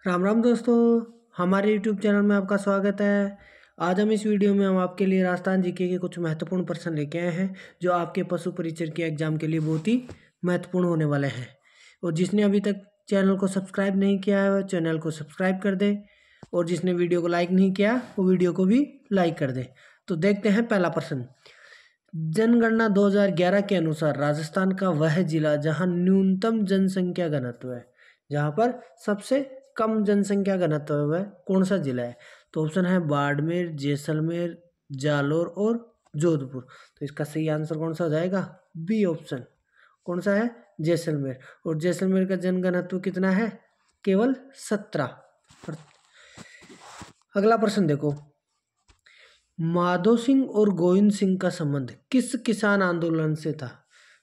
राम राम दोस्तों, हमारे YouTube channel में आपका स्वागत है। आज हम इस वीडियो में हम आपके लिए राजस्थान जीके के कुछ महत्वपूर्ण प्रश्न लेके आए हैं जो आपके पशु परिचर के एग्जाम के लिए बहुत ही महत्वपूर्ण होने वाले हैं। और जिसने अभी तक चैनल को सब्सक्राइब नहीं किया है चैनल को सब्सक्राइब कर दे, और जिसने वीडियो को लाइक नहीं किया वो वीडियो को भी लाइक कर दे। तो देखते हैं पहला प्रश्न। जनगणना 2011 के अनुसार राजस्थान का वह जिला जहां न्यूनतम जनसंख्या घनत्व है, जहां पर सबसे कम जनसंख्या घनत्व है, कौन सा जिला है? तो ऑप्शन है बाड़मेर, जैसलमेर, जालोर और जोधपुर। तो इसका सही आंसर कौन सा हो जाएगा? B option. कौन सा है? जैसलमेर। और जैसलमेर का जनघनत्व कितना है? केवल 17। अगला प्रश्न देखो। माधो सिंह और गोविंद सिंह का संबंध किस किसान आंदोलन से था?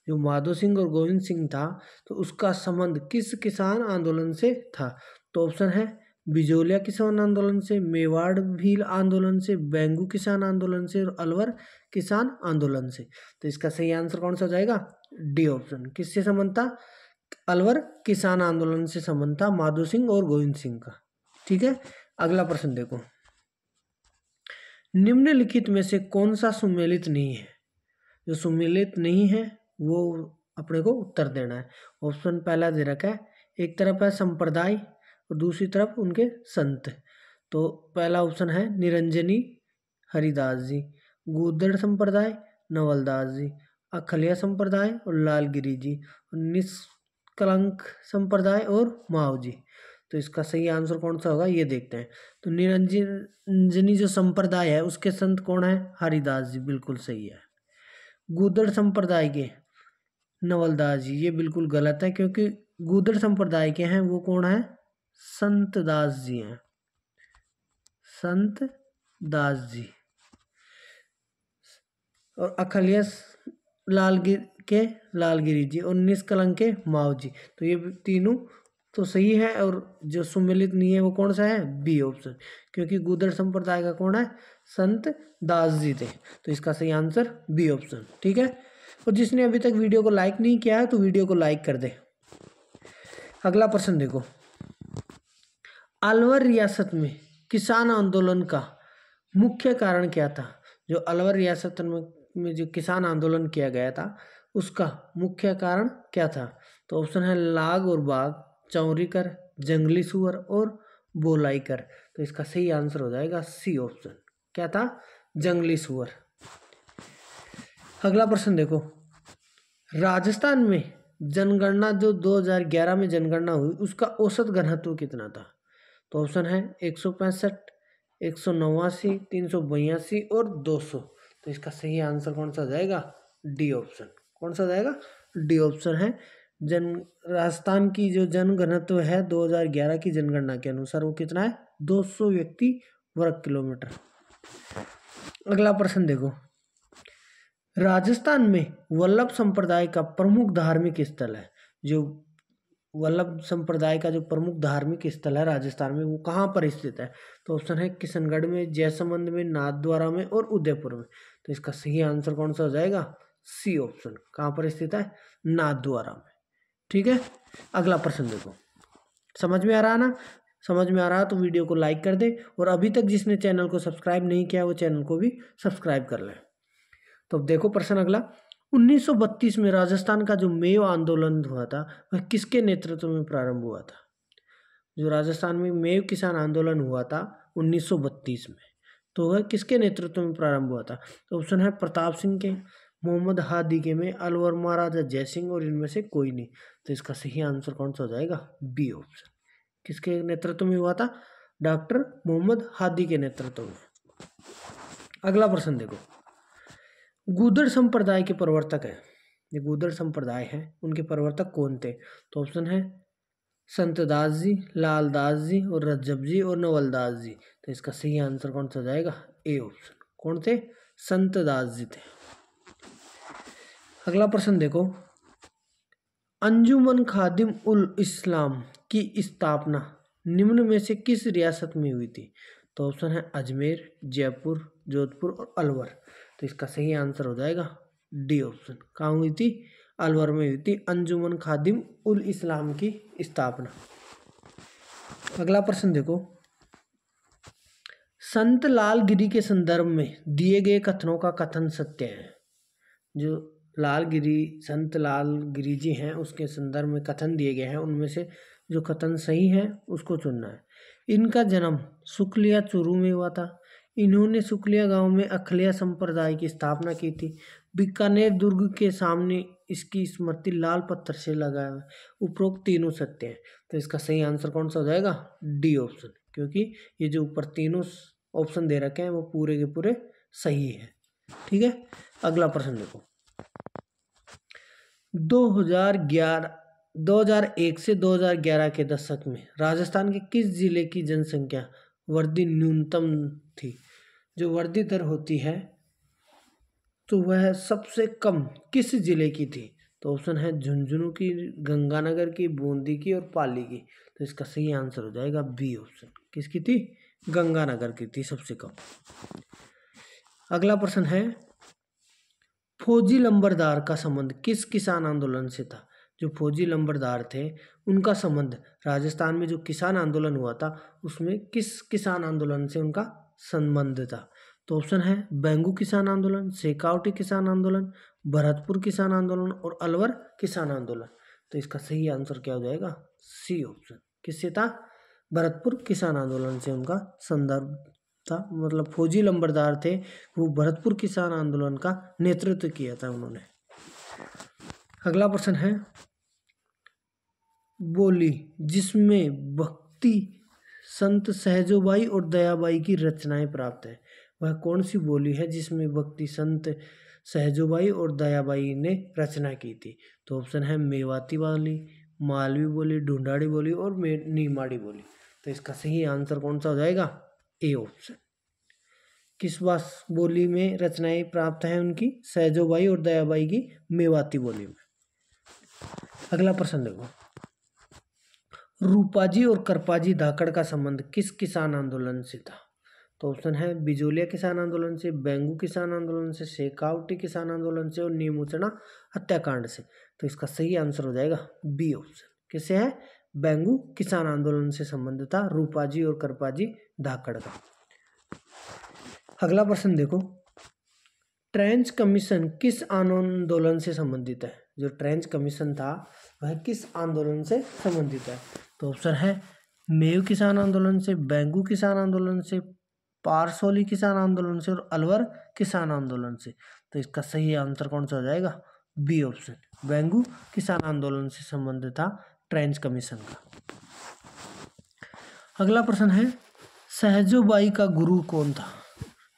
जो माधो सिंह और गोविंद सिंह था तो उसका संबंध किस किसान आंदोलन से था? तो ऑप्शन है बिजोलिया किसान आंदोलन से, मेवाड़ भील आंदोलन से, बेंगू किसान आंदोलन से और अलवर किसान आंदोलन से। तो इसका सही आंसर कौन सा हो जाएगा? D option. किससे संबंध था? अलवर किसान आंदोलन से संबंध था माधो सिंह और गोविंद सिंह का। ठीक है, अगला प्रश्न देखो। निम्नलिखित में से कौन सा सुमेलित नहीं है? जो सुमेलित नहीं है वो अपने को उत्तर देना है। ऑप्शन पहला दे रखा है, एक तरफ है संप्रदाय और दूसरी तरफ उनके संत। तो पहला ऑप्शन है निरंजनी हरिदास जी, गूदड़ संप्रदाय नवलदास जी, अखलिया संप्रदाय और लालगिरी जी, और निष्कलंक संप्रदाय और माओ जी। तो इसका सही आंसर कौन सा होगा ये देखते हैं। तो निरंजनी जो संप्रदाय है उसके संत कौन है? हरिदास जी, बिल्कुल सही है। गूदड़ संप्रदाय के नवलदास जी, ये बिल्कुल गलत है क्योंकि गूदड़ संप्रदाय के हैं वो कौन है? संत दास जी हैं, संत दास जी। और अखलिया लालगिरी जी और निष्कलंक के माओ जी। तो ये तीनों तो सही है, और जो सुमेलित नहीं है वो कौन सा है? बी ऑप्शन, क्योंकि गूदड़ संप्रदाय का कौन है? संत दास जी थे। तो इसका सही आंसर बी ऑप्शन। ठीक है, और जिसने अभी तक वीडियो को लाइक नहीं किया है तो वीडियो को लाइक कर दे। अगला प्रश्न देखो। अलवर रियासत में किसान आंदोलन का मुख्य कारण क्या था? जो अलवर रियासत में जो किसान आंदोलन किया गया था उसका मुख्य कारण क्या था? तो ऑप्शन है लाग और बाग, चौरी कर, जंगली सुअर और बोलाई कर। तो इसका सही आंसर हो जाएगा सी ऑप्शन। क्या था? जंगली सुअर। अगला प्रश्न देखो। राजस्थान में जनगणना जो 2011 में जनगणना हुई उसका औसत घनत्व कितना था? तो ऑप्शन है 165, 189, 382 और 200। तो इसका सही आंसर कौन सा हो जाएगा? D option. कौन सा हो जाएगा? डी ऑप्शन है। राजस्थान की जो जनघनत्व है 2011 की जनगणना के अनुसार वो कितना है? 200 व्यक्ति वर्ग किलोमीटर। अगला प्रश्न देखो। राजस्थान में वल्लभ संप्रदाय का प्रमुख धार्मिक स्थल है। जो वल्लभ संप्रदाय का जो प्रमुख धार्मिक स्थल है राजस्थान में वो कहाँ पर स्थित है? तो ऑप्शन है किशनगढ़ में, जैसलमेर में, नाथद्वारा में और उदयपुर में। तो इसका सही आंसर कौन सा हो जाएगा? C option. कहाँ पर स्थित है? नाथद्वारा में। ठीक है, अगला प्रश्न देखो। समझ में आ रहा ना? समझ में आ रहा तो वीडियो को लाइक कर दे, और अभी तक जिसने चैनल को सब्सक्राइब नहीं किया वो चैनल को भी सब्सक्राइब कर ले। तो अब देखो प्रश्न अगला। 1932 में राजस्थान का जो मेव आंदोलन हुआ था वह किसके नेतृत्व में प्रारंभ हुआ था? जो राजस्थान में मेव किसान आंदोलन हुआ था 1932 में, तो वह किसके नेतृत्व में प्रारंभ हुआ था? तो ऑप्शन है प्रताप सिंह के, मोहम्मद हादी के में, अलवर महाराजा जयसिंह और इनमें से कोई नहीं। तो इसका सही आंसर कौन सा हो जाएगा? B option. किसके नेतृत्व में हुआ था? डॉक्टर मोहम्मद हादी के नेतृत्व में। अगला प्रश्न देखो। गूदड़ संप्रदाय के प्रवर्तक है, ये गूदड़ संप्रदाय है उनके प्रवर्तक कौन थे? तो ऑप्शन है संत दास जी, लाल दास जी और रज्जब जी और नवलदास जी। तो इसका सही आंसर कौन सा हो जाएगा? A option. कौन थे? संत दास जी थे। अगला प्रश्न देखो। अंजुमन खादिम उल इस्लाम की स्थापना निम्न में से किस रियासत में हुई थी? तो ऑप्शन है अजमेर, जयपुर, जोधपुर और अलवर। तो इसका सही आंसर हो जाएगा डी ऑप्शन। कहाँ हुई थी? अलवर में हुई थी अंजुमन खादिम उल इस्लाम की स्थापना। अगला प्रश्न देखो, संत लाल गिरी के संदर्भ में दिए गए कथनों का कथन सत्य है। जो संत लाल गिरी जी हैं उसके संदर्भ में कथन दिए गए हैं, उनमें से जो कथन सही है उसको चुनना है। इनका जन्म शुक्लिया चूरू में हुआ था। इन्होंने शुक्लिया गांव में अखिलिया संप्रदाय की स्थापना की थी। बीकानेर दुर्ग के सामने इसकी स्मृति लाल पत्थर से लगाया हुआ है। उपरोक्त तीनों सत्य हैं। तो इसका सही आंसर कौन सा हो जाएगा? डी ऑप्शन, क्योंकि ये जो ऊपर तीनों ऑप्शन दे रखे हैं वो पूरे के पूरे सही है। ठीक है, अगला प्रश्न देखो, 2001 से 2011 के दशक में राजस्थान के किस जिले की जनसंख्या वृद्धि न्यूनतम थी? जो वृद्धि दर होती है तो वह सबसे कम किस जिले की थी? तो ऑप्शन है झुंझुनू की, गंगानगर की, बूंदी की और पाली की। तो इसका सही आंसर हो जाएगा बी ऑप्शन। किसकी थी? गंगानगर की थी सबसे कम। अगला प्रश्न है, फौजी लंबरदार का संबंध किस किसान आंदोलन से था? जो फौजी लंबरदार थे उनका संबंध राजस्थान में जो किसान आंदोलन हुआ था उसमें किस किसान आंदोलन से उनका संबंध था? तो ऑप्शन है बेंगू किसान आंदोलन, शेखावटी किसान आंदोलन, भरतपुर किसान आंदोलन और अलवर किसान आंदोलन। तो इसका सही आंसर क्या हो जाएगा? C option. किससे था? भरतपुर किसान आंदोलन से उनका संदर्भ था, मतलब फौजी लंबरदार थे वो भरतपुर किसान आंदोलन का नेतृत्व किया था उन्होंने। अगला प्रश्न है, बोली जिसमें भक्ति संत सहजोबाई और दयाबाई की रचनाएं प्राप्त है, वह कौन सी बोली है जिसमें भक्ति संत सहजोबाई और दयाबाई ने रचना की थी? तो ऑप्शन है मेवाती बोली, मालवी बोली, ढूंढाड़ी बोली और नीमाड़ी बोली। तो इसका सही आंसर कौन सा हो जाएगा? A option. किस बोली में रचनाएं प्राप्त हैं उनकी? सहजोबाई और दयाबाई की मेवाती बोली में। अगला प्रश्न देखो, रूपाजी और करपाजी धाकड़ का संबंध किस किसान आंदोलन से था? तो ऑप्शन है बिजोलिया किसान आंदोलन से, बेंगू किसान आंदोलन से, शेखावटी किसान आंदोलन से और नीमूचना हत्याकांड से। तो इसका सही आंसर हो जाएगा बी ऑप्शन। किससे है? बेंगू किसान आंदोलन से संबंध था रूपाजी और करपाजी धाकड़ का। अगला प्रश्न देखो, ट्रेंच कमीशन किस आंदोलन से संबंधित है? जो ट्रेंच कमीशन था वह किस आंदोलन से संबंधित है? तो ऑप्शन है मेव किसान आंदोलन से, बेंगू किसान आंदोलन से, पारसोली किसान आंदोलन से और अलवर किसान आंदोलन से। तो इसका सही आंसर कौन सा हो जाएगा? B option. बेंगू किसान आंदोलन से संबंधित था ट्रेंच कमीशन का। अगला प्रश्न है, सहजोबाई का गुरु कौन था?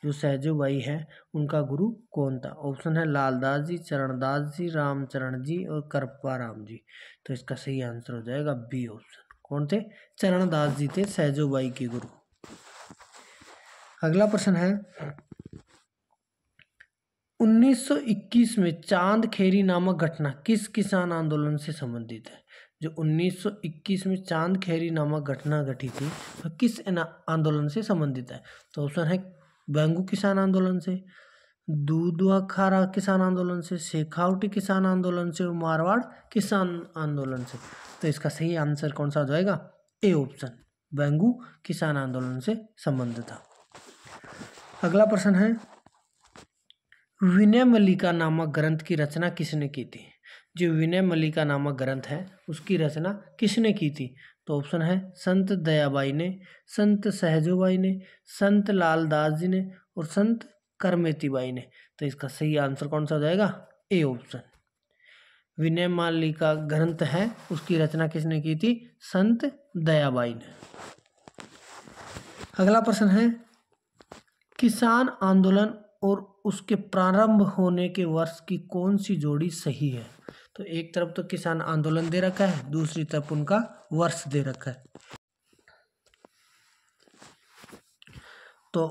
जो सहजोबाई है उनका गुरु कौन था? ऑप्शन है लालदास जी, चरणदास जी, रामचरण जी और करप्पा राम जी। तो इसका सही आंसर हो जाएगा बी ऑप्शन। कौन थे? चरणदास जी थे सहजोबाई के गुरु। अगला प्रश्न है, 1921 में चांद खेरी नामक घटना किस किसान आंदोलन से संबंधित है? जो 1921 में चांद खेरी नामक घटना घटी थी वह किस आंदोलन से संबंधित है? तो ऑप्शन है बेंगू किसान आंदोलन से, दूधवाखारा किसान आंदोलन से, शेखावटी किसान आंदोलन से और मारवाड़ किसान आंदोलन से। तो इसका सही आंसर कौन सा हो जाएगा? A option. बेंगू किसान आंदोलन से संबंध था। अगला प्रश्न है, विनय मल्लिका नामक ग्रंथ की रचना किसने की थी? जो विनय मल्लिका नामक ग्रंथ है उसकी रचना किसने की थी? तो ऑप्शन है संत दयाबाई ने, संत सहजोबाई ने, संत लालदास जी ने और संत करमेतीबाई ने। तो इसका सही आंसर कौन सा हो जाएगा? A option. विनय मल्लिका ग्रंथ है उसकी रचना किसने की थी? संत दयाबाई ने। अगला प्रश्न है, किसान आंदोलन और उसके प्रारंभ होने के वर्ष की कौन सी जोड़ी सही है? तो एक तरफ तो किसान आंदोलन दे रखा है, दूसरी तरफ उनका वर्ष दे रखा है। तो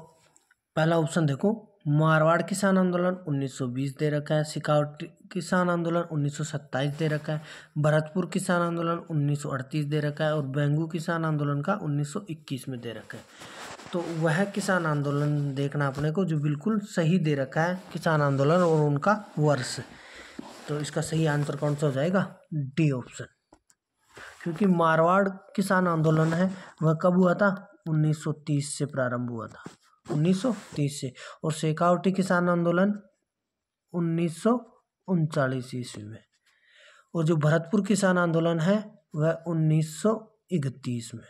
पहला ऑप्शन देखो, मारवाड़ किसान आंदोलन 1920 दे रखा है, शेखावटी किसान आंदोलन 1927 दे रखा है, भरतपुर किसान आंदोलन 1938 दे रखा है और बेंगू किसान आंदोलन का 1921 में दे रखा है। तो वह किसान आंदोलन देखना अपने को जो बिल्कुल सही दे रखा है किसान आंदोलन और उनका वर्ष। तो इसका सही आंसर कौन सा हो जाएगा? D option. क्योंकि मारवाड़ किसान आंदोलन है वह कब हुआ था, 1930 से प्रारंभ हुआ था, 1930 से। और शेखावटी किसान आंदोलन 1939 ईस्वी में। और जो भरतपुर किसान आंदोलन है वह 1931 में।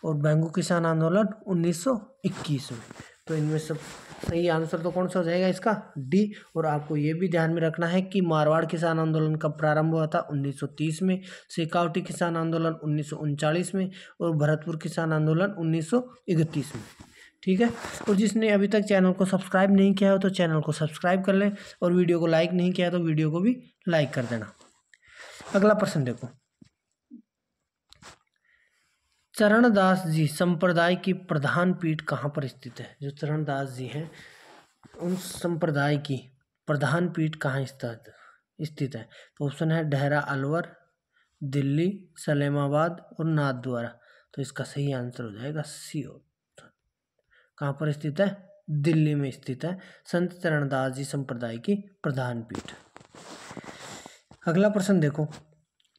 और बेंगू किसान आंदोलन 1921 में। तो इनमें सब सही आंसर तो कौन सा हो जाएगा इसका, डी। और आपको ये भी ध्यान में रखना है कि मारवाड़ किसान आंदोलन कब प्रारंभ हुआ था, 1930 में। शेखावटी किसान आंदोलन 1939 में। और भरतपुर किसान आंदोलन 1931 में। ठीक है। और जिसने अभी तक चैनल को सब्सक्राइब नहीं किया हो तो चैनल को सब्सक्राइब कर लें, और वीडियो को लाइक नहीं किया तो वीडियो को भी लाइक कर देना। अगला प्रश्न देखो, चरणदास जी संप्रदाय की प्रधान पीठ कहाँ पर स्थित है। जो चरणदास जी हैं उन संप्रदाय की प्रधान पीठ कहाँ स्थित है। तो ऑप्शन है डेहरा अलवर, दिल्ली, सलेमाबाद और नाथद्वारा। तो इसका सही आंसर हो जाएगा सी ऑप्शन। कहाँ पर स्थित है, दिल्ली में स्थित है संत चरणदास जी संप्रदाय की प्रधान पीठ। अगला प्रश्न देखो,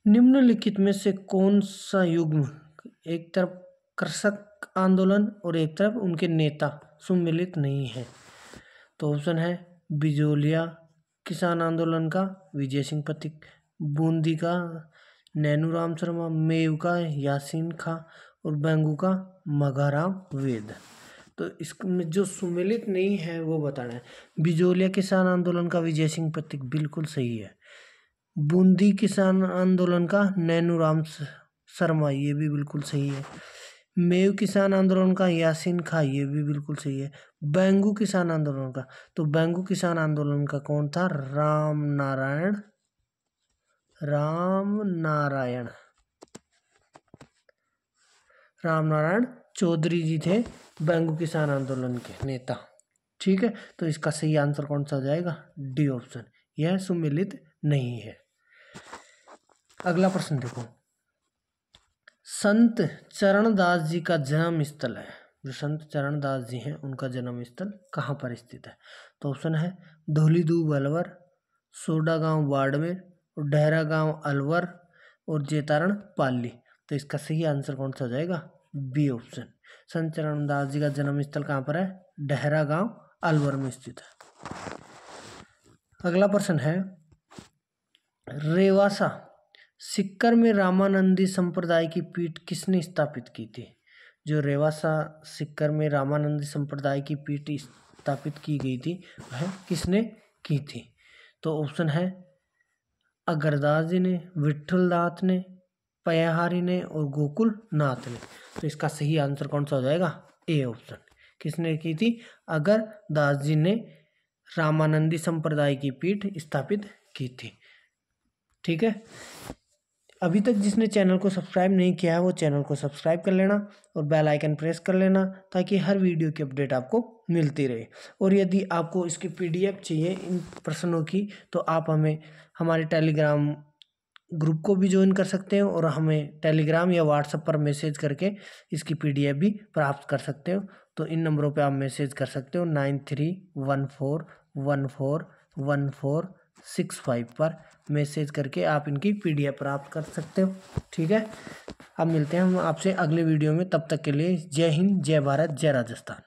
निम्नलिखित में से कौन सा युग्म एक तरफ कृषक आंदोलन और एक तरफ उनके नेता सुमिलित नहीं है। तो ऑप्शन है बिजोलिया किसान आंदोलन का विजय सिंह पथिक, बूंदी का नैनूराम शर्मा, मेव का यासीन खां और बेंगू का मघाराम वेद। तो इसमें जो सुमिलित नहीं है वो बताना है। बिजोलिया किसान आंदोलन का विजय सिंह पथिक बिल्कुल सही है। बूंदी किसान आंदोलन का नैनूराम शर्मा ये भी बिल्कुल सही है। मेव किसान आंदोलन का यासीन खां ये भी बिल्कुल सही है। बेंगू किसान आंदोलन का, तो बेंगू किसान आंदोलन का कौन था, राम नारायण चौधरी जी थे बेंगू किसान आंदोलन के नेता। ठीक है। तो इसका सही आंसर कौन सा हो जाएगा, डी ऑप्शन, यह सुमिलित नहीं है। अगला प्रश्न देखो, संत चरणदास जी का जन्म स्थल है। जो संत चरणदास जी हैं उनका जन्म स्थल कहाँ पर स्थित है। तो ऑप्शन है धौलीधूब अलवर, सोडा गांव बाड़मेर और डेहरा गांव अलवर और जेतारण पाली। तो इसका सही आंसर कौन सा हो जाएगा, बी ऑप्शन। संत चरणदास जी का जन्म स्थल कहाँ पर है, डेहरा गांव अलवर में स्थित है। अगला प्रश्न है, रेवासा सिक्कर में रामानंदी संप्रदाय की पीठ किसने स्थापित की थी। जो रेवासा सिक्कर में रामानंदी संप्रदाय की पीठ स्थापित की गई थी वह किसने की थी। तो ऑप्शन है अगरदास जी ने, विठलदास ने, पयाहारी ने और गोकुल नाथ ने। तो इसका सही आंसर कौन सा हो जाएगा, ए ऑप्शन। किसने की थी, अगरदास जी ने रामानंदी संप्रदाय की पीठ स्थापित की थी। ठीक है। अभी तक जिसने चैनल को सब्सक्राइब नहीं किया है वो चैनल को सब्सक्राइब कर लेना और बेल आइकन प्रेस कर लेना ताकि हर वीडियो की अपडेट आपको मिलती रहे। और यदि आपको इसकी पीडीएफ चाहिए इन प्रश्नों की तो आप हमें हमारे टेलीग्राम ग्रुप को भी ज्वाइन कर सकते हो और हमें टेलीग्राम या व्हाट्सएप पर मैसेज करके इसकी पीडीएफ भी प्राप्त कर सकते हो। तो इन नंबरों पे आप मैसेज कर सकते हो 9314141465 पर मैसेज करके आप इनकी पीडीएफ प्राप्त कर सकते हो। ठीक है। अब मिलते हैं हम आपसे अगले वीडियो में, तब तक के लिए जय हिंद, जय भारत, जय राजस्थान।